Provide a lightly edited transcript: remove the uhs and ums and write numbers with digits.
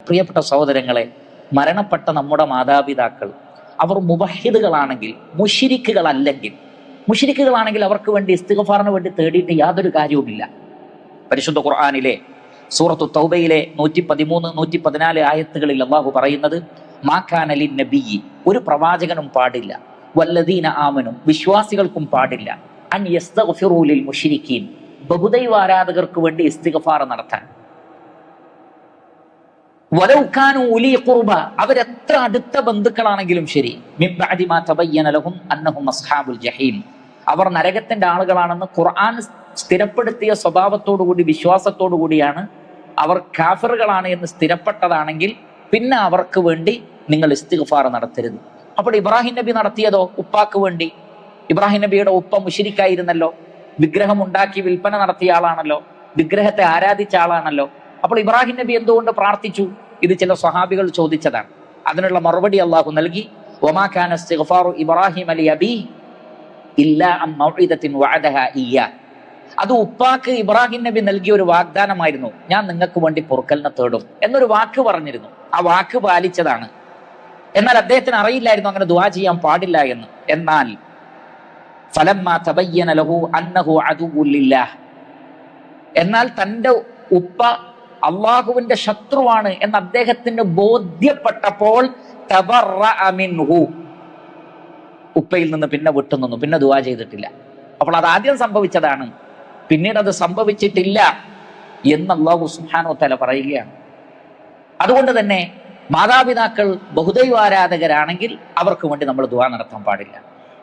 പ്രിയപ്പെട്ട സഹോദരങ്ങളെ, മരണപ്പെട്ട നമ്മുടെ മാതാപിതാക്കൾ അവർ മുവഹിദുകളാണെങ്കിൽ, മുശ്രിക്കുകളാണെങ്കിൽ അവർക്ക് വേണ്ടി ഇസ്തിഗ്ഫാറിന് വേണ്ടി തേടിയിട്ട് യാതൊരു കാര്യവുമില്ല. പരിശുദ്ധ ഖുർആനിലെ സൂറത്തു തൗബയിലെ 113, 114 ആയത്തുകളിൽ അല്ലാഹു പറയുന്നത്, മാ കാന ലിന്നബിയ്യി, ഒരു പ്രവാചകനും പാടില്ല, വല്ലദീന ആമനു, വിശ്വാസികൾക്കും പാടില്ല, അൻ യസ്തഗ്ഫിറൂ ലിൽ മുശ്രിക്കീൻ, ബഹുദൈവ ആരാധകർക്ക് വേണ്ടി ഇസ്തിഗ്ഫാർ നടത്താൻ. വലൗ കാനൂ ഉലീ ഖുർബ, അവരെത്ര അടുത്ത ബന്ധുക്കളാണെങ്കിലും ശരി, മിൻ ബഅദി മാ തബയ്യന ലഹും അന്നഹും അസ്ഹാബുൽ ജഹീം, അവർ നരകത്തിന്റെ ആളുകളാണെന്ന് ഖുർആൻ സ്ഥിരപ്പെടുത്തിയ സ്വഭാവത്തോടുകൂടി, വിശ്വാസത്തോടുകൂടിയാണ് അവർ കാഫിറുകളാണ് എന്ന് സ്ഥിരപ്പെട്ടതാണെങ്കിൽ പിന്നെ അവർക്ക് വേണ്ടി നിങ്ങൾ ഇസ്തിഗ്ഫാർ നടത്തരുത്. അപ്പോൾ ഇബ്രാഹിം നബി നടത്തിയതോ ഉപ്പാക്ക് വേണ്ടി. ഇബ്രാഹിം നബിയുടെ ഉപ്പ മുശ്രിക്കായിരുന്നല്ലോ, വിഗ്രഹം ഉണ്ടാക്കി വിൽപ്പന നടത്തിയ ആളാണല്ലോ, വിഗ്രഹത്തെ ആരാധിച്ച ആളാണല്ലോ. അപ്പോൾ ഇബ്രാഹിം നബി എന്തുകൊണ്ട് പ്രാർത്ഥിച്ചു? ഇത് ചില സ്വഹാബികൾ ചോദിച്ചതാണ്. അതിനുള്ള മറുപടി അള്ളാഹു നൽകി, വമാ കാന ഇസ്തിഗ്ഫാറു ഇബ്രാഹിം ലിഅബീഹി ഇല്ലാ അൻ മൗഇദത്തിൻ വഅദഹാ ഇയ്യാ. അത് ഉപ്പാക്ക് ഇബ്രാഹിം നബി നൽകിയ ഒരു വാഗ്ദാനമായിരുന്നു, ഞാൻ നിങ്ങൾക്ക് വേണ്ടി പൊറുക്കലിനെ തേടും എന്നൊരു വാക്ക് പറഞ്ഞിരുന്നു. ആ വാക്ക് പാലിച്ചതാണ്. എന്നാൽ അദ്ദേഹത്തിന് അറിയില്ലായിരുന്നു അങ്ങനെ ദുആ ചെയ്യാൻ പാടില്ല എന്ന്. എന്നാൽ ഫലമ്മാ തബയ്യന ലഹു അന്നഹു അദുവ്വുൻ ലില്ലാഹ്, എന്നാൽ തൻ്റെ ഉപ്പ അള്ളാഹുവിന്റെ ശത്രുവാണ് എന്ന് അദ്ദേഹത്തിന് ബോധ്യപ്പെട്ടപ്പോൾ തബറഅ മിൻഹു, ഉപ്പയിൽ നിന്ന് പിന്നെ വിട്ടുനിന്നു, പിന്നെ ദുആ ചെയ്തിട്ടില്ല. അപ്പോൾ അത് ആദ്യം സംഭവിച്ചതാണ്, പിന്നീട് അത് സംഭവിച്ചിട്ടില്ല എന്ന് അല്ലാഹു സുബ്ഹാനഹു വ തആല പറയുകയാണ്. അതുകൊണ്ട് തന്നെ മാതാപിതാക്കൾ ബഹുദൈവാരാധകരാണെങ്കിൽ അവർക്ക് വേണ്ടി നമ്മൾ ദുആ നടത്താൻ പാടില്ല.